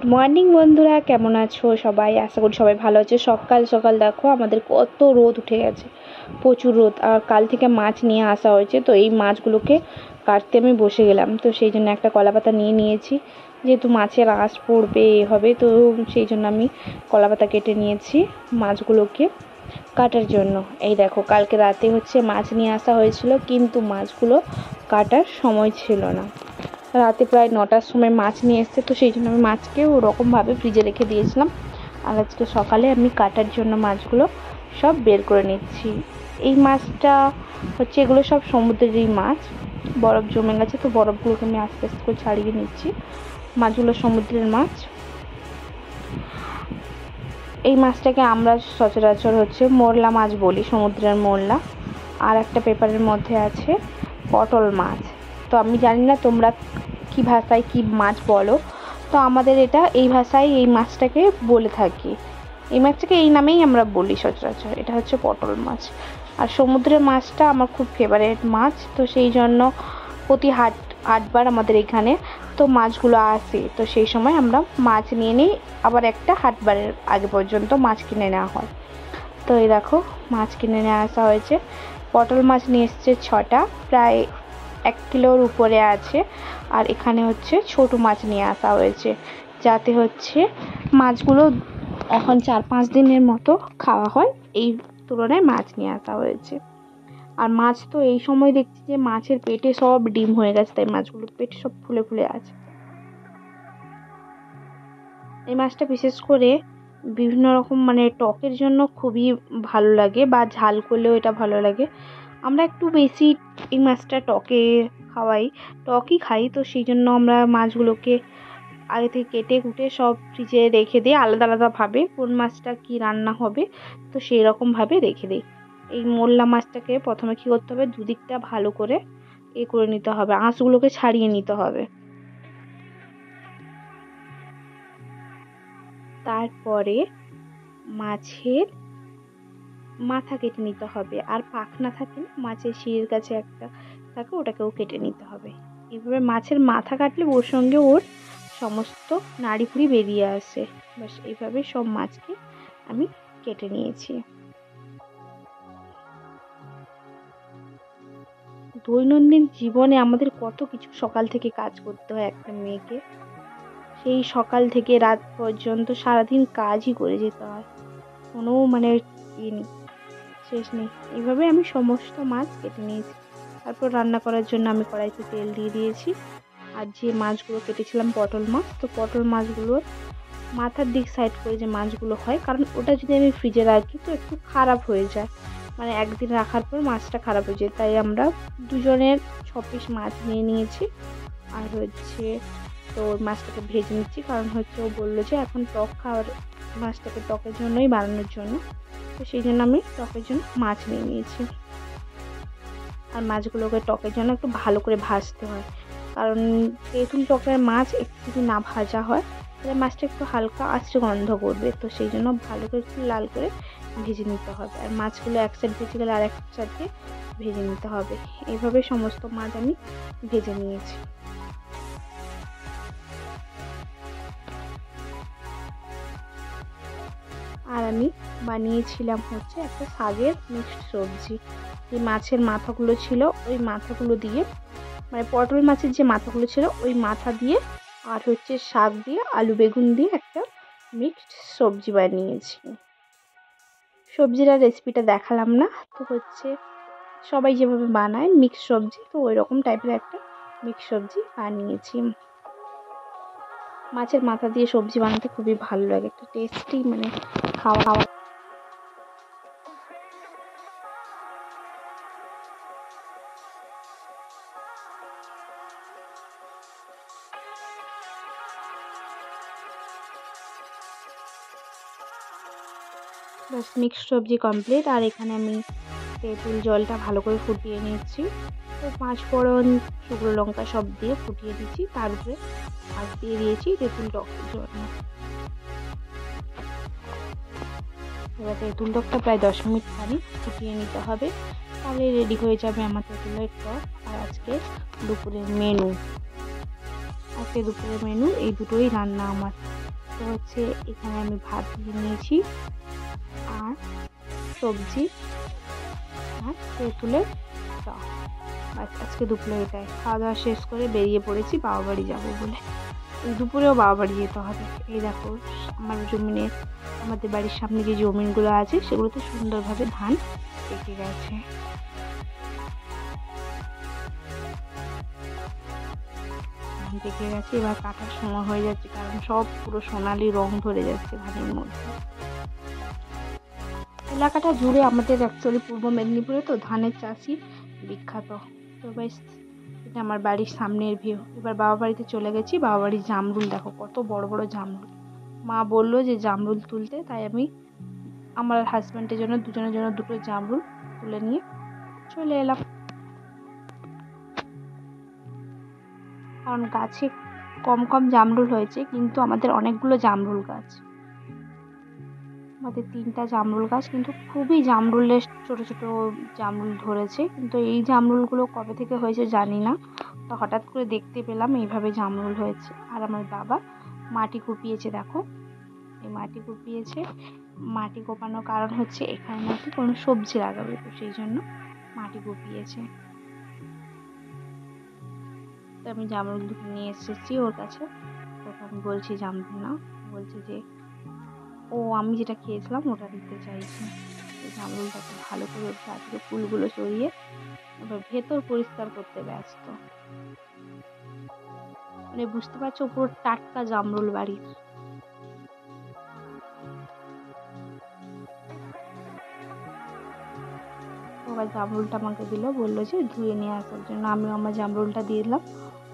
Good morning বন্ধুরা, কেমন আছো সবাই? আশা করি সবাই ভালো আছে। সকাল সকাল দেখো আমাদের কত রোদ উঠে গেছে, প্রচুর রোদ। আর কাল থেকে মাছ নিয়ে আসা হয়েছে, তো এই মাছগুলোকে কাটতে আমি বসে গেলাম। তো সেই জন্য একটা কলাপাতা নিয়ে নিয়েছি, যেহেতু মাছের আঁশ পড়বে হবে, তো সেই জন্য আমি কলাপাতা কেটে নিয়েছি মাছগুলোকে কাটার জন্য। এই দেখো, কালকে রাতে মাছ নিয়ে আসা হয়েছিল, কিন্তু মাছগুলো কাটার সময় ছিল না। রাতে প্রায় 9টার সময় মাছ নিয়ে এসছে, তো সেই জন্য আমি মাছকে ওরকমভাবে ফ্রিজে রেখে দিয়েছিলাম। আর আজকে সকালে আমি কাটার জন্য মাছগুলো সব বের করে নিচ্ছি। এই মাছটা এগুলো সব সমুদ্রেরই মাছ, বরফ জমে গেছে, তো বরফগুলোকে আমি আস্তে আস্তে করে ছাড়িয়ে নিচ্ছি। মাছগুলো সমুদ্রের মাছ। এই মাছটাকে আমরা সচরাচর মোরলা মাছ বলি, সমুদ্রের মোরলা। আর একটা পেপারের মধ্যে আছে পটল মাছ। তো আমি জানি না তোমরা কি ভাষায় কি মাছ বলো, তো আমাদের এই ভাষায় এই মাছটাকে বলে থাকি। এই মাছটাকে এই নামেই আমরা বলি সচরাচর। এটা পটল মাছ। আর সমুদ্রের মাছটা আমার খুব ফেভারিট মাছ, তো সেই জন্য প্রতি হাটবার আমাদের এখানে তো মাছগুলো আসে, তো সেই সময় আমরা মাছ নিয়ে নিই। আবার একটা হাটবারের আগে পর্যন্ত মাছ কিনে নেওয়া হয়। তো এই দেখো, মাছ কিনে নিয়ে আসা হয়েছে। পটল মাছ নিয়ে এসছে 6টা, প্রায় 1 কিলোর উপরে আছে। আর এখানে ছোট মাছ নিয়ে আসা হয়েছে, যাতে মাছগুলো এখন 4-5 দিনের মতো খাওয়া হয়, এই তুলনায় মাছ নিয়ে আসা হয়েছে। আর মাছ তো এই সময় দেখছি যে মাছের পেটে সব ডিম হয়ে গেছে, তাই মাছগুলোর পেটে সব ফুলে ফুলে আছে। এই মাছটা বিশেষ করে বিভিন্ন রকম টকের জন্য খুবই ভালো লাগে, বা ঝাল করলেও এটা ভালো লাগে। আমরা একটু বেশি এই মাছটা টকই খাই, তো সেই জন্য আমরা মাছগুলোকে আগে থেকে কেটে কুটে সব ফ্রিজে রেখে দিই আলাদা আলাদাভাবে, কোন মাছটা কি রান্না হবে তো সেই রকমভাবে রেখে দিই। এই মোরলা মাছটাকে প্রথমে কী করতে হবে, দুদিকটা ভালো করে করে নিতে হবে, আঁশগুলোকে ছাড়িয়ে নিতে হবে। তারপরে মাছের মাথা কেটে নিতে হবে, আর পাখনা থাকে না মাছের শিরের কাছে একটা থাকে, ওটাকেও কেটে নিতে হবে। এইভাবে মাছের মাথা কাটলে ওর সঙ্গে ওর সমস্ত নাড়ি ভুড়ি বেরিয়ে আসে। বাস এইভাবে সব মাছকে আমি কেটে নিয়েছি। দৈনন্দিন জীবনে আমাদের কত কিছু সকাল থেকে কাজ করতে হয় একটা মেয়েকে। সেই সকাল থেকে রাত পর্যন্ত সারাদিন কাজই করে যেতে হয়, কোনো শেষ নেই। এইভাবে আমি সমস্ত মাছ কেটে নিয়েছি। তারপর রান্না করার জন্য আমি কড়াইতে তেল দিয়ে দিয়েছি। আর যে মাছগুলো কেটেছিলাম পটল মাছ, তো পটল মাছগুলোর মাথার দিক সাইড করে যে মাছগুলো হয়, কারণ ওটা যদি আমি ফ্রিজে রাখি তো একটু খারাপ হয়ে যায়, একদিন রাখার পর মাছটা খারাপ হয়ে যায়। তাই আমরা দুজনের 6 পিস মাছ নিয়ে নিয়েছি। আর তো মাছটাকে ভেজে নিচ্ছি, কারণ ও বললো যে এখন টক খাওয়ার, মাছটাকে টকের জন্যই বানানোর জন্য, তো সেই জন্য আমি টকের জন্য মাছ নিয়ে নিয়েছি। আর মাছগুলোকে টকের জন্য একটু ভালো করে ভাজতে হয়, কারণ তেঁতুল টকের মাছ একটু যদি না ভাজা হয় তাহলে মাছটা একটু হালকা আঁচড়ে গন্ধ করবে, তো সেই জন্য ভালো করে একটু লাল করে ভেজে নিতে হবে। আর মাছগুলো এক সাইড ভেজে গেলে আর এক সাইডে ভেজে নিতে হবে। এইভাবে সমস্ত মাছ আমি ভেজে নিয়েছি। আর আমি বানিয়েছিলাম একটা শাকের মিক্সড সবজি। যে মাছের মাথাগুলো ছিল, ওই মাথাগুলো দিয়ে পটল মাছের যে মাথাগুলো ছিল ওই মাথা দিয়ে, আর শাক দিয়ে, আলু বেগুন দিয়ে একটা মিক্সড সবজি বানিয়েছি। সবজিটার রেসিপিটা দেখালাম না, তো সবাই যেভাবে বানায় মিক্সড সবজি, তো ওই রকম টাইপের একটা মিক্সড সবজি বানিয়েছি। মাছের মাথা দিয়ে সবজি বানাতে খুবই ভালো লাগে, একটা টেস্টি খাওয়া। বাস মিক্সড সবজি কমপ্লিট। আর এখানে আমি তেঁতুল জলটা ভালো করে ফুটিয়ে নিচ্ছি। তো 5 ফোড়ন, শুকনো লঙ্কা সব দিয়ে ফুটিয়ে দিচ্ছি। তার উপরে ভাত দিয়ে দিয়েছি তেঁতুল টকের জন্য। এবার তেঁতুল টকটা প্রায় 10 মিনিট ফুটিয়ে নিতে হবে, তাহলে রেডি হয়ে যাবে আমার তেঁতুলের টক। আর আজকে দুপুরের মেনু এই দুটোই রান্না আমার। হচ্ছে এখানে আমি ভাত দিয়ে নিয়েছি আর সবজি আর তেঁতুলের টক। আজকে দুপুরে এটাই খাওয়া দাওয়া শেষ করে বেরিয়ে পড়েছি বাবা বাড়ি যাবো বলে। দুপুরেও বাবা বাড়ি যেতে হবে। এই দেখো আমার জমিনে, আমাদের বাড়ির সামনে যে জমিনগুলো আছে সেগুলোতে সুন্দরভাবে ধান পেকে গেছে। ধান পেকে গেছে, এবার কাটার সময় হয়ে যাচ্ছে, কারণ সব পুরো সোনালি রং ধরে যাচ্ছে ধানের মধ্যে। এলাকাটা জুড়ে আমাদের অ্যাকচুয়ালি পূর্ব মেদিনীপুরে তো ধানের চাষই বিখ্যাত। তো বেশ, এটা আমার বাড়ির সামনের ভিউ। এবার বাবা বাড়িতে চলে গেছি। বাবা বাড়ির জামরুল দেখো কত বড় বড় জামরুল। মা বললো যে জামরুল তুলতে, তাই আমি আমার হাজব্যান্ডের জন্য, দুজনের জন্য দুটো জামরুল তুলে নিয়ে চলে এলাম। কারণ গাছে কম কম জামরুল হয়েছে, কিন্তু আমাদের অনেকগুলো জামরুল গাছ। আমাদের 3টা জামরুল গাছ, কিন্তু খুবই জামরুলের ছোট ছোট জামরুল ধরেছে। কিন্তু এই জামরুলগুলো কবে থেকে হয়েছে জানি না, তো হঠাৎ করে দেখতে পেলাম এইভাবে জামরুল হয়েছে। আর আমার বাবা মাটি কুপিয়েছে, দেখো এই মাটি কুপিয়েছে। মাটি কোপানোর কারণ হচ্ছে এখানে নাকি কোনো সবজি লাগাবে, তো সেই জন্য মাটি কুপিয়েছে। তো আমি জামরুল দুটো নিয়ে এসেছি ওর কাছে। তখন আমি বলছি জামরুল না, বলছে যে ও আমি যেটা খেয়েছিলাম ওটা দিতে চাইছি। জামরুলটাকে ভালো করে গাছের ফুলগুলো সরিয়ে এবার ভেতর পরিষ্কার করতে ব্যস্ত। মানে বুঝতে পারছো, পুরো টাটকা জামরুল বাড়ির। ওরা জামরুলটা আমাকে দিল, বললো যে ধুয়ে নিয়ে আসার জন্য। আমিও আমার জামরুলটা দিয়ে দিলাম।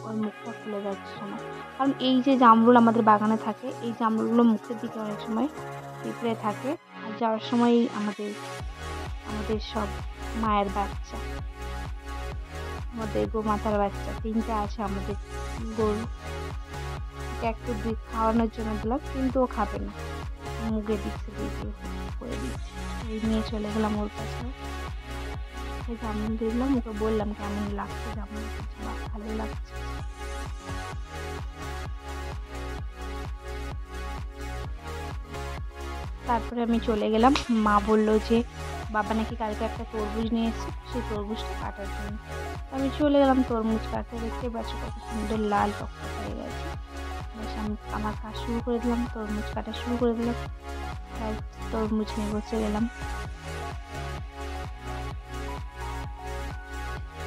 ওর মুখটা খুলে যাচ্ছে সময়, কারণ এই যে জামরুল আমাদের বাগানে থাকে, এই জামরুলগুলো মুখের দিকে অনেক সময় পিঁপড়ে থাকে। আর যাওয়ার সময় আমাদের আমাদের সব মায়ের বাচ্চা, আমাদের গোমাতার বাচ্চা 3টা আছে আমাদের গরু, একটু দুধ খাওয়ানোর জন্য দিলাম, কিন্তু ও খাবে না, মুখে দিচ্ছে, দিয়ে করে দিচ্ছে। এই নিয়ে চলে গেলাম ওর কাছে। জামরুল দিলাম, ওকে বললাম কেমন লাগছে জামরুল, ভালো লাগছে। তারপরে আমি চলে গেলাম। মা বললো যে বাবা নাকি কালকে একটা তরমুজ নিয়ে এসেছে, সেই তরমুজটা কাটার জন্য। আমি চলে গেলাম তরমুজ কাটতে। দেখতে পাচ্ছি কত সুন্দর লাল টকটক হয়ে গেছে। আমি আমার কাজ শুরু করে দিলাম, তরমুজ কাটা শুরু করে দিলাম। তরমুজ নিয়ে বসে গেলাম।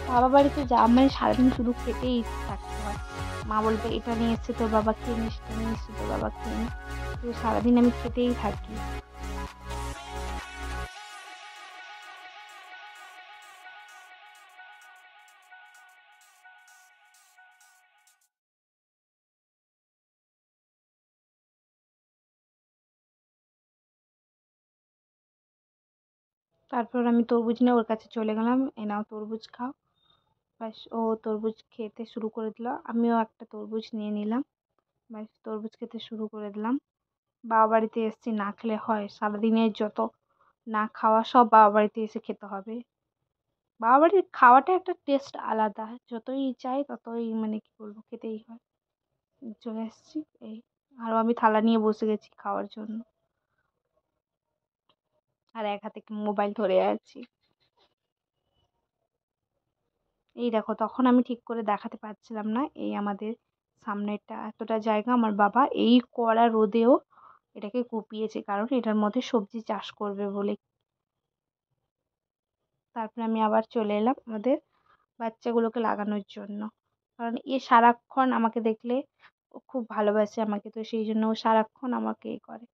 বাবা বাড়িতে যা মানে সারাদিন শুধু খেতেই থাকতে হয়। মা বলবে এটা নিয়ে এসছে তোর বাবা, খেয়ে নিস, এটা নিয়ে এসছে তোর বাবা, খেয়ে নিস। তো সারাদিন আমি খেতেই থাকি। তারপর আমি তরমুজ নিয়ে ওর কাছে চলে গেলাম, এ নাও তরমুজ খাও। ব্যাস, ও তরমুজ খেতে শুরু করে দিল। আমিও একটা তরমুজ নিয়ে নিলাম। ব্যাস, তরমুজ খেতে শুরু করে দিলাম। বাবা বাড়িতে এসেছি, না খেলে হয়? সারাদিনের যত না খাওয়া সব বাবা বাড়িতে এসে খেতে হবে। বাবা বাড়ির খাওয়াটা একটা টেস্ট আলাদা, যতই চাই ততই মানে কি বলবো, খেতেই হয়। চলে এসেছি এই, আরও আমি থালা নিয়ে বসে গেছি খাওয়ার জন্য, আর এক হাতে মোবাইল ধরে আছি। এই দেখো, তখন আমি ঠিক করে দেখাতে পারছিলাম না, এই আমাদের সামনেরটা এতটা জায়গা আমার বাবা এই কড়া রোদেও এটাকে কুপিয়েছে, কারণ এটার মধ্যে সবজি চাষ করবে বলে। তারপরে আমি আবার চলে এলাম আমাদের বাচ্চাগুলোকে লাগানোর জন্য, কারণ এ সারাক্ষণ আমাকে দেখলে ও খুব ভালোবাসে আমাকে, তো সেই জন্য ও সারাক্ষণ আমাকে এ করে।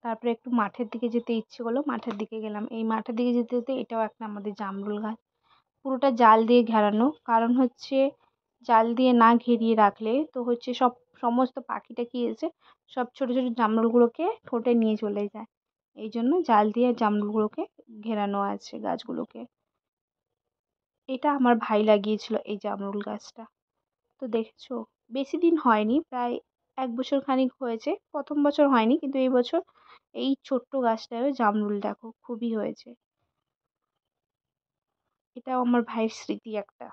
তারপরে একটু মাঠের দিকে যেতে ইচ্ছে করলো, মাঠের দিকে গেলাম। এই মাঠের দিকে যেতে যেতে এটাও একটা আমাদের জামরুল গাছ, পুরোটা জাল দিয়ে ঘেরানো। কারণ হচ্ছে জাল দিয়ে না ঘিরিয়ে রাখলে তো হচ্ছে সমস্ত পাখি টাখি এসে সব ছোট ছোট জামরুলগুলোকে ঠোঁটে নিয়ে চলে যায়। এই জন্য জাল দিয়ে জামরুলগুলোকে ঘেরানো আছে গাছগুলোকে। এটা আমার ভাই লাগিয়েছিল এই জামরুল গাছটা। তো দেখেছো, বেশি দিন হয়নি, প্রায় 1 বছর খানিক হয়েছে। প্রথম বছর হয়নি, কিন্তু এই বছর এই ছোট্ট গাছটায়ও জামরুল দেখো খুবই হয়েছে। এটাও আমার ভাইয়ের স্মৃতি একটা।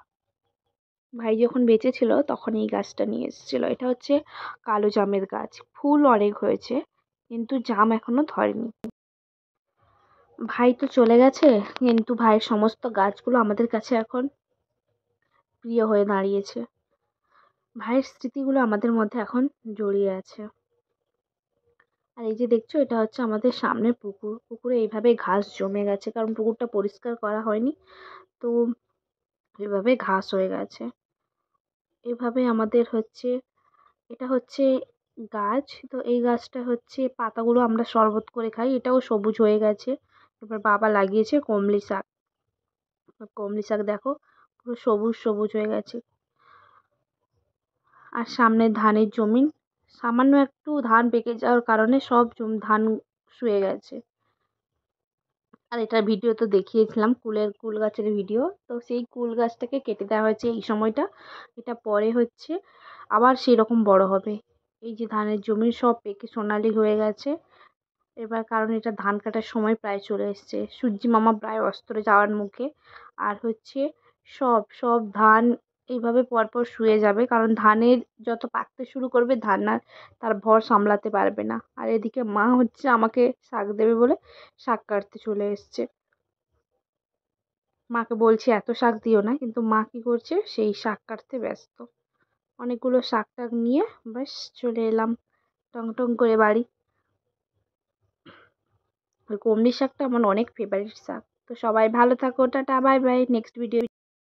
ভাই যখন বেঁচে ছিল তখন এই গাছটা নিয়ে এসেছিল। এটা হচ্ছে কালো জামের গাছ, ফুল অনেক হয়েছে কিন্তু জাম এখনো ধরেনি। ভাই তো চলে গেছে, কিন্তু ভাইয়ের সমস্ত গাছগুলো আমাদের কাছে এখন প্রিয় হয়ে দাঁড়িয়েছে। ভাইয়ের স্মৃতিগুলো আমাদের মধ্যে এখন জড়িয়ে আছে। আর এই যে দেখছো, এটা হচ্ছে আমাদের সামনের পুকুর। পুকুরে এইভাবে ঘাস জমে গেছে কারণ পুকুরটা পরিষ্কার করা হয়নি, তো এভাবে ঘাস হয়ে গেছে। এভাবে আমাদের হচ্ছে, এটা হচ্ছে গাছ, তো এই গাছটা হচ্ছে পাতাগুলো আমরা শরবত করে খাই। এটাও সবুজ হয়ে গেছে। এবার বাবা লাগিয়েছে কমলি শাক। কমলি শাক দেখো পুরো সবুজ সবুজ হয়ে গেছে। আর সামনে ধানের জমি, সামান্য একটু ধান পেকে যাওয়ার কারণে সব ধান শুয়ে গেছে। আর এটার ভিডিও তো দেখিয়েছিলাম, কুল গাছের ভিডিও। তো সেই কুল গাছটাকে কেটে দেওয়া হয়েছে এই সময়টা। এটা পরে হচ্ছে আবার সেই রকম বড় হবে। এই যে ধানের জমি সব পেকে সোনালি হয়ে গেছে এবার, কারণ এটা ধান কাটার সময় প্রায় চলে এসছে। সূর্যি মামা প্রায় অস্তরে যাওয়ার মুখে। আর হচ্ছে সব সব ধান এইভাবে পরপর শুয়ে যাবে, কারণ ধানের যত পাকতে শুরু করবে ধান আর তার ভর সামলাতে পারবে না। আর এদিকে মা হচ্ছে আমাকে শাক দেবে বলে শাক কাটতে চলে এসছে। মাকে বলছি এত শাক দিও না, কিন্তু মা কী করছে, সেই শাক কাটতে ব্যস্ত। অনেকগুলো শাক টাক নিয়ে ব্যাস চলে এলাম টং টং করে বাড়ি। আর কমলি শাকটা আমার অনেক ফেভারিট শাক। তো সবাই ভালো থাকো, tata bye bye, next video.